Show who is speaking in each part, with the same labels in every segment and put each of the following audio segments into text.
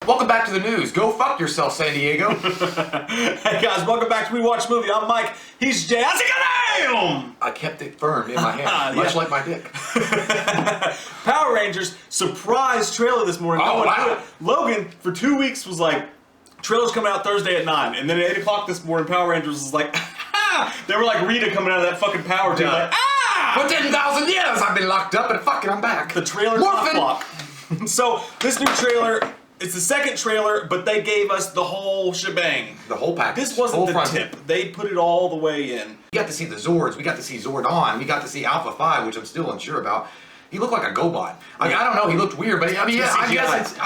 Speaker 1: Welcome back to the news. Go fuck yourself, San Diego.
Speaker 2: Hey guys, welcome back to We Watch Movie. I'm Mike. He's Jay. How's it going?
Speaker 1: I kept it firm in my hand, much like my dick.
Speaker 2: Power Rangers surprise trailer this morning.
Speaker 1: Oh, wow.
Speaker 2: Logan for 2 weeks was like, trailer's coming out Thursday at 9, and then at 8 o'clock this morning, Power Rangers was like, they were like Rita coming out of that fucking power tube, like,
Speaker 1: For 10,000 years I've been locked up, and fucking I'm back.
Speaker 2: The trailer's not block. So this new trailer. It's the second trailer, but they gave us the whole shebang.
Speaker 1: The whole package.
Speaker 2: This wasn't the tip. They put it all the way in.
Speaker 1: We got to see the Zords. We got to see Zordon. We got to see Alpha 5, which I'm still unsure about. He looked like a GoBot. Like, I don't know, he looked weird, but I mean, yeah, I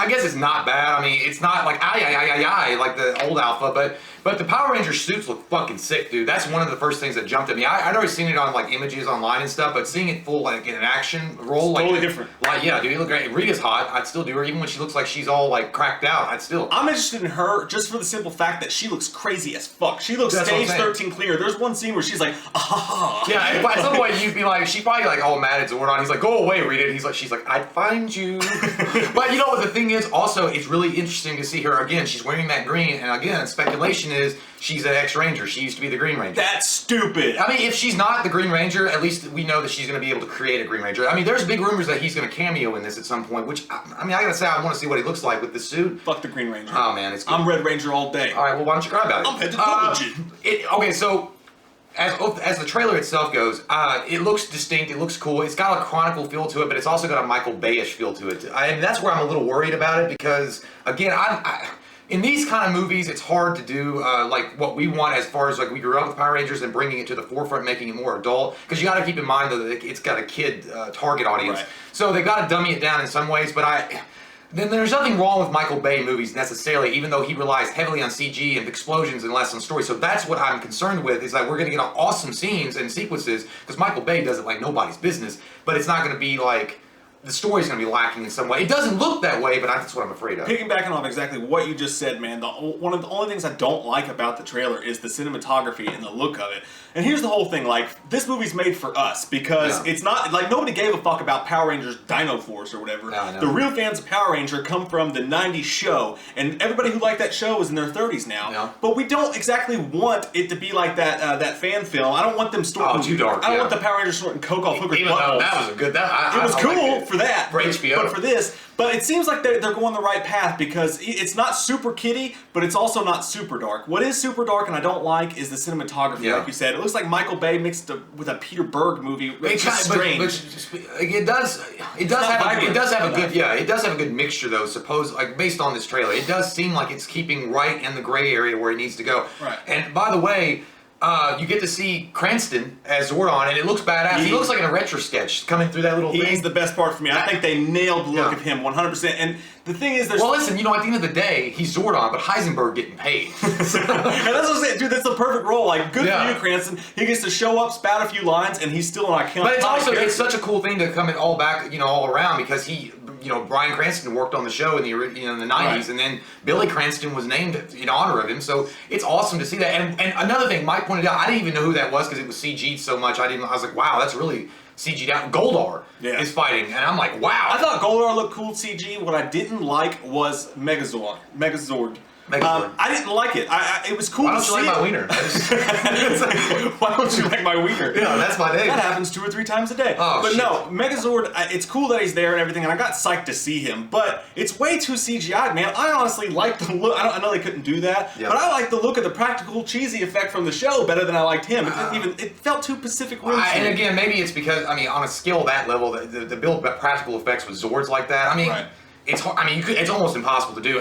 Speaker 1: guess it's not bad. I mean, it's not like like the old Alpha, but the Power Ranger suits look fucking sick, dude. That's one of the first things that jumped at me. I'd already seen it on like images online and stuff, but seeing it full like in an action role, like
Speaker 2: totally different.
Speaker 1: Like, yeah, dude, he looked great. Rita's hot. I'd still do her, even when she looks like she's all like cracked out. I'm
Speaker 2: interested in her just for the simple fact that she looks crazy as fuck. She looks stage 13 clear. There's one scene where she's like, ah.
Speaker 1: Yeah, at some point you'd be like, she's probably like all mad at Zordon. He's like, go away, Rita. And she's like, I'd find you. But you know what the thing is? Also, it's really interesting to see her again. She's wearing that green, and again, speculation is she's an ex-Ranger. She used to be the Green Ranger.
Speaker 2: That's stupid.
Speaker 1: I mean, if she's not the Green Ranger, at least we know that she's going to be able to create a Green Ranger. I mean, there's big rumors that he's going to cameo in this at some point, which, I mean, I gotta say, I want to see what he looks like with the suit.
Speaker 2: Fuck the Green Ranger.
Speaker 1: Oh, man, it's good.
Speaker 2: I'm Red Ranger all day.
Speaker 1: All right, well, why don't you cry about it?
Speaker 2: I'm head to legit.
Speaker 1: Okay, so as the trailer itself goes, it looks distinct, it looks cool, it's got a Chronicle feel to it, but it's also got a Michael Bay-ish feel to it. And that's where I'm a little worried about it because, again, in these kind of movies, it's hard to do like what we want as far as like we grew up with Power Rangers and bringing it to the forefront, making it more adult. Because you got to keep in mind that it's got a kid target audience,
Speaker 2: right.
Speaker 1: So they got to dummy it down in some ways. But then there's nothing wrong with Michael Bay movies necessarily, even though he relies heavily on CG and explosions and less on story. So that's what I'm concerned with, is that we're going to get awesome scenes and sequences, because Michael Bay does it like nobody's business, but it's not going to be like, the story's going to be lacking in some way. It doesn't look that way, but that's what I'm afraid of.
Speaker 2: Piggybacking off exactly what you just said, man, one of the only things I don't like about the trailer is the cinematography and the look of it. And here's the whole thing, like, this movie's made for us, because it's not, like, nobody gave a fuck about Power Rangers Dino Force or whatever.
Speaker 1: No.
Speaker 2: The real fans of Power Ranger come from the 90s show, and everybody who liked that show is in their 30s now.
Speaker 1: Yeah.
Speaker 2: But we don't exactly want it to be like that fan film. I don't want them snorting.
Speaker 1: Oh, too dark,
Speaker 2: I don't want the Power Rangers snorting coke off hookers' buttholes.
Speaker 1: That was a good,
Speaker 2: it was cool for that.
Speaker 1: For HBO.
Speaker 2: But for this, but it seems like they're going the right path, because it's not super kiddie, but it's also not super dark. What is super dark and I don't like is the cinematography, like you said. It looks like Michael Bay mixed with a Peter Berg movie. It's just strange.
Speaker 1: It does have a good mixture though, like based on this trailer. It does seem like it's keeping right in the gray area where it needs to go.
Speaker 2: Right.
Speaker 1: And by the way, you get to see Cranston as Zordon, and it looks badass. He looks like in a retro sketch coming through that little thing.
Speaker 2: He's the best part for me. I think they nailed the look of him 100%. And the thing is,
Speaker 1: well, listen, you know, at the end of the day, he's Zordon, but Heisenberg getting paid.
Speaker 2: And that's what I'm saying, dude. That's the perfect role. Like, good for you, Cranston. He gets to show up, spout a few lines, and he's still an iconic.
Speaker 1: But it's such a cool thing to come in all back, all around, because Bryan Cranston worked on the show in the 90s, right. And then Billy Cranston was named in honor of him. So it's awesome to see that. And another thing, Mike pointed out, I didn't even know who that was because it was CG'd so much. I was like, wow, that's really CG'd out. Goldar is fighting, and I'm like, wow.
Speaker 2: I thought Goldar looked cool CG. What I didn't like was Megazord. I didn't like it. It was cool to see.
Speaker 1: Why don't you like my wiener?
Speaker 2: Why don't you like my wiener?
Speaker 1: Yeah, that's my name.
Speaker 2: That happens 2 or 3 times a day.
Speaker 1: Oh,
Speaker 2: but
Speaker 1: shit.
Speaker 2: No, Megazord, it's cool that he's there and everything, and I got psyched to see him, but it's way too CGI'd, man. I honestly like the look. I know they couldn't do that, but I like the look of the practical cheesy effect from the show better than I liked him. It felt too Pacific Rim.
Speaker 1: And again, maybe it's because, on a scale that level, the build practical effects with Zords like that,
Speaker 2: right.
Speaker 1: It's hard. It's almost impossible to do.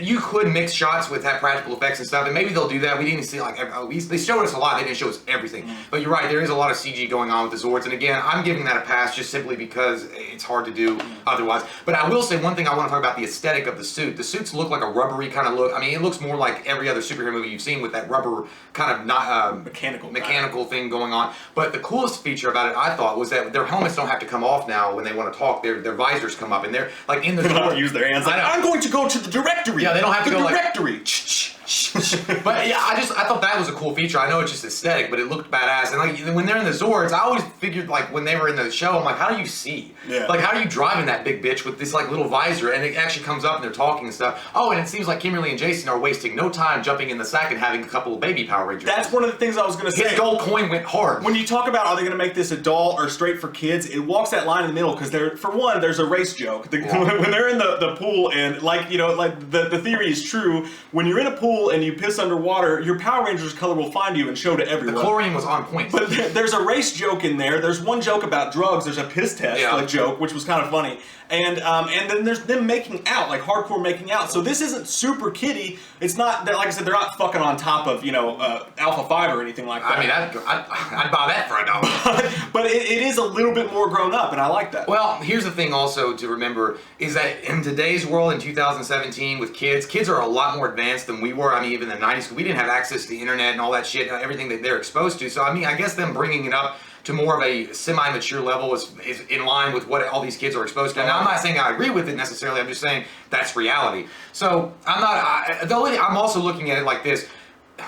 Speaker 1: You could mix shots with that practical effects and stuff, and maybe they'll do that. We didn't see they showed us a lot. They didn't show us everything. But you're right. There is a lot of CG going on with the Zords, and again, I'm giving that a pass just simply because it's hard to do otherwise. But I will say one thing. I want to talk about the aesthetic of the suit. The suits look like a rubbery kind of look. It looks more like every other superhero movie you've seen with that rubber kind of not mechanical thing going on. But the coolest feature about it, I thought, was that their helmets don't have to come off now when they want to talk. Their visors come up, and they're like in the
Speaker 2: door. Use their hands. I'm going to go to the directory.
Speaker 1: Yeah, they don't have to go
Speaker 2: directory.
Speaker 1: But yeah, I thought that was a cool feature. I know it's just aesthetic, but it looked badass. And like when they're in the Zords, I always figured like when they were in the show, I'm like, how do you see?
Speaker 2: Yeah.
Speaker 1: Like how are you driving that big bitch with this like little visor? And it actually comes up and they're talking and stuff. Oh, and it seems like Kimberly and Jason are wasting no time jumping in the sack and having a couple of baby Power Rangers.
Speaker 2: That's one of the things I was going to say.
Speaker 1: His gold coin went hard.
Speaker 2: When you talk about are they going to make this adult or straight for kids, it walks that line in the middle because for one, there's a race joke. When they're in the pool and like the theory is true. When you're in a pool and you piss underwater, your Power Rangers color will find you and show to everyone.
Speaker 1: The chlorine was on point.
Speaker 2: But there's a race joke in there. There's one joke about drugs. There's a piss test joke, which was kind of funny. And then there's them making out, like hardcore making out. So this isn't super kiddie. It's not, like I said, they're not fucking on top of, Alpha 5 or anything like that.
Speaker 1: I mean, I'd buy that for $1.
Speaker 2: But it is a little bit more grown up, and I like that.
Speaker 1: Well, here's the thing also to remember is that in today's world, in 2017, with kids are a lot more advanced than we were. I mean, even in the 90s, we didn't have access to the internet and all that shit, everything that they're exposed to. So, I mean, I guess them bringing it up to more of a semi-mature level is in line with what all these kids are exposed to. Now, I'm not saying I agree with it necessarily. I'm just saying that's reality. So I'm also looking at it like this.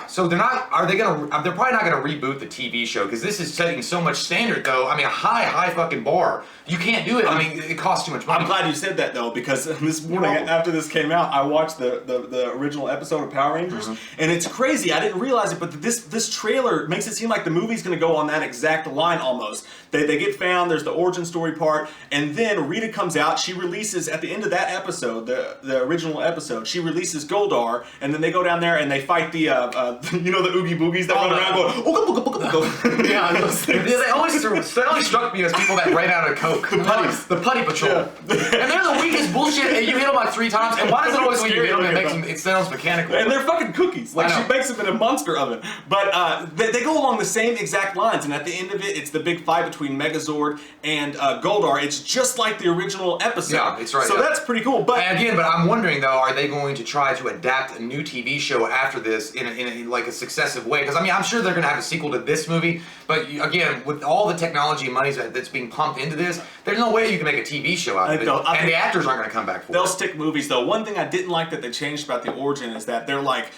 Speaker 1: So they're probably not gonna reboot the TV show because this is setting so much standard though. I mean, a high fucking bar. You can't do it. I mean, it costs too much money.
Speaker 2: I'm glad you said that though, because this morning after this came out, I watched the original episode of Power Rangers, and it's crazy. I didn't realize it, but this trailer makes it seem like the movie's gonna go on that exact line almost. They get found. There's the origin story part, and then Rita comes out. She releases at the end of that episode, the original episode. She releases Goldar, and then they go down there and they fight the the Oogie Boogies that run around going ooga booga booga booga.
Speaker 1: Yeah, they always struck me as people that ran out of Coke. The putties. The putty patrol. Yeah. And they're the weakest bullshit, and you hit them like 3 times, and why does it always when you hit them, it sounds mechanical?
Speaker 2: And they're fucking cookies. Like, she bakes them in a monster oven. But they go along the same exact lines, and at the end of it, it's the big fight between Megazord and Goldar. It's just like the original episode.
Speaker 1: Yeah, it's right.
Speaker 2: So that's pretty cool. But
Speaker 1: I'm wondering, though, are they going to try to adapt a new TV show after this in a successive way? Because, I mean, I'm sure they're going to have a sequel to this movie, but again, with all the technology and money that's being pumped into this, there's no way you can make a TV show out of it. And the actors aren't going to come back for it.
Speaker 2: They'll stick movies, though. One thing I didn't like that they changed about the origin is that they're like,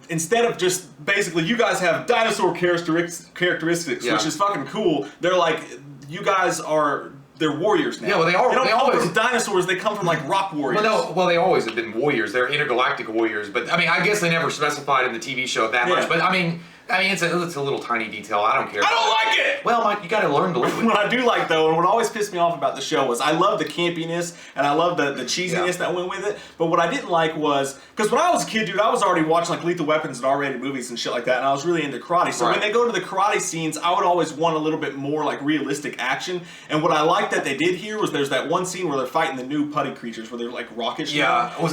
Speaker 2: instead of just basically, you guys have dinosaur characteristics, which is fucking cool, they're like, you guys are... They're warriors now.
Speaker 1: Yeah, well, they are.
Speaker 2: They always from dinosaurs. They come from like rock warriors.
Speaker 1: Well, they always have been warriors. They're intergalactic warriors. But I mean, I guess they never specified in the TV show that much. But I mean, it's a little tiny detail. I don't care.
Speaker 2: I don't like it!
Speaker 1: Well, Mike, you gotta learn to live with it.
Speaker 2: What I do like, though, and what always pissed me off about the show was I love the campiness and I love the cheesiness that went with it. But what I didn't like was, because when I was a kid, dude, I was already watching like Lethal Weapons and R-rated movies and shit like that, and I was really into karate. So when they go to the karate scenes, I would always want a little bit more like realistic action. And what I liked that they did here was there's that one scene where they're fighting the new putty creatures, where they're like rocket.
Speaker 1: Yeah, were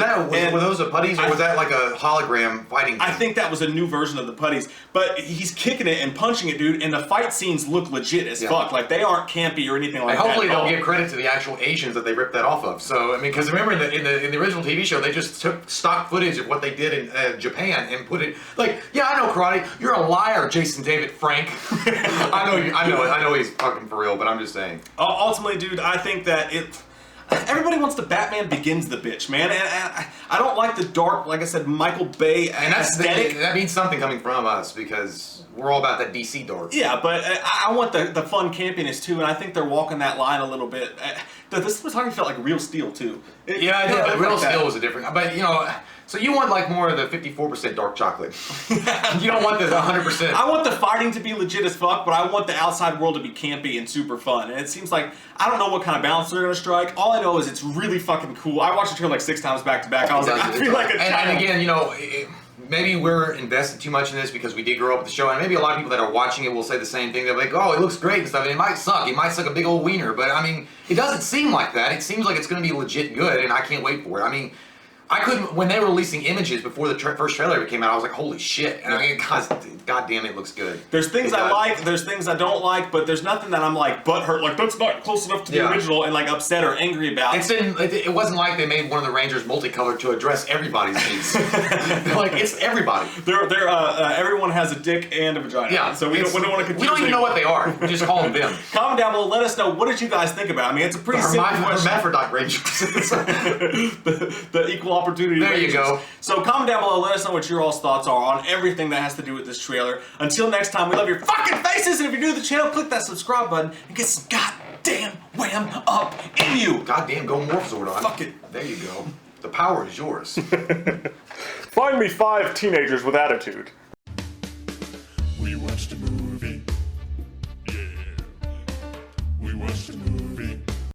Speaker 1: those the putties, or was that like a hologram fighting?
Speaker 2: I think that was a new version of the putties. But he's kicking it and punching it, dude, and the fight scenes look legit as fuck. Like, they aren't campy or anything like that.
Speaker 1: Hopefully they'll give credit to the actual Asians that they ripped that off of. So, I mean, because remember in the original TV show, they just took stock footage of what they did in Japan and put it, like, yeah, I know karate. You're a liar, Jason David Frank. I know he's fucking for real, but I'm just saying.
Speaker 2: Ultimately, dude, I think that everybody wants the Batman Begins the bitch, man. And I don't like the dark, like I said, Michael Bay aesthetic.
Speaker 1: That means something coming from us because we're all about that DC dark.
Speaker 2: Yeah, but I want the fun campiness too, and I think they're walking that line a little bit. This was talking felt like Real Steel too.
Speaker 1: Yeah, I did, but Real Steel was a different. But so you want like more of the 54% dark chocolate. You don't want the 100%.
Speaker 2: I want the fighting to be legit as fuck, but I want the outside world to be campy and super fun. And it seems like, I don't know what kind of balance they're going to strike. All I know is it's really fucking cool. I watched the trailer like 6 times back to back. I was like, I feel like a child.
Speaker 1: And again, maybe we're invested too much in this because we did grow up with the show, and maybe a lot of people that are watching it will say the same thing. They're like, oh, it looks great and stuff, and it might suck. It might suck a big old wiener, but I mean, it doesn't seem like that. It seems like it's going to be legit good, and I can't wait for it. I mean, I couldn't, when they were releasing images before the first trailer ever came out, I was like, holy shit. And I mean, God damn, it looks good.
Speaker 2: There's things I like, there's things I don't like, but there's nothing that I'm like butthurt, like that's not close enough to the original, and like upset or angry about.
Speaker 1: It wasn't like they made one of the Rangers multicolored to address everybody's needs. Like, it's everybody.
Speaker 2: Everyone has a dick and a vagina.
Speaker 1: Yeah.
Speaker 2: So we don't want to confuse.
Speaker 1: We don't even know what they are. We just call them them.
Speaker 2: Comment down below, let us know, what did you guys think about it? I mean, it's a pretty simple question.
Speaker 1: Hermaphrodite Rangers.
Speaker 2: The equal opportunity.
Speaker 1: There you go.
Speaker 2: So comment down below, let us know what your all's thoughts are on everything that has to do with this trailer. Until next time, we love your fucking faces, and if you're new to the channel, click that subscribe button and get some goddamn wham up in you.
Speaker 1: Goddamn, go Morph Zordon.
Speaker 2: Fuck it.
Speaker 1: There you go. The power is yours.
Speaker 3: Find me 5 teenagers with attitude.
Speaker 4: We watched a movie. Yeah. We watched a movie.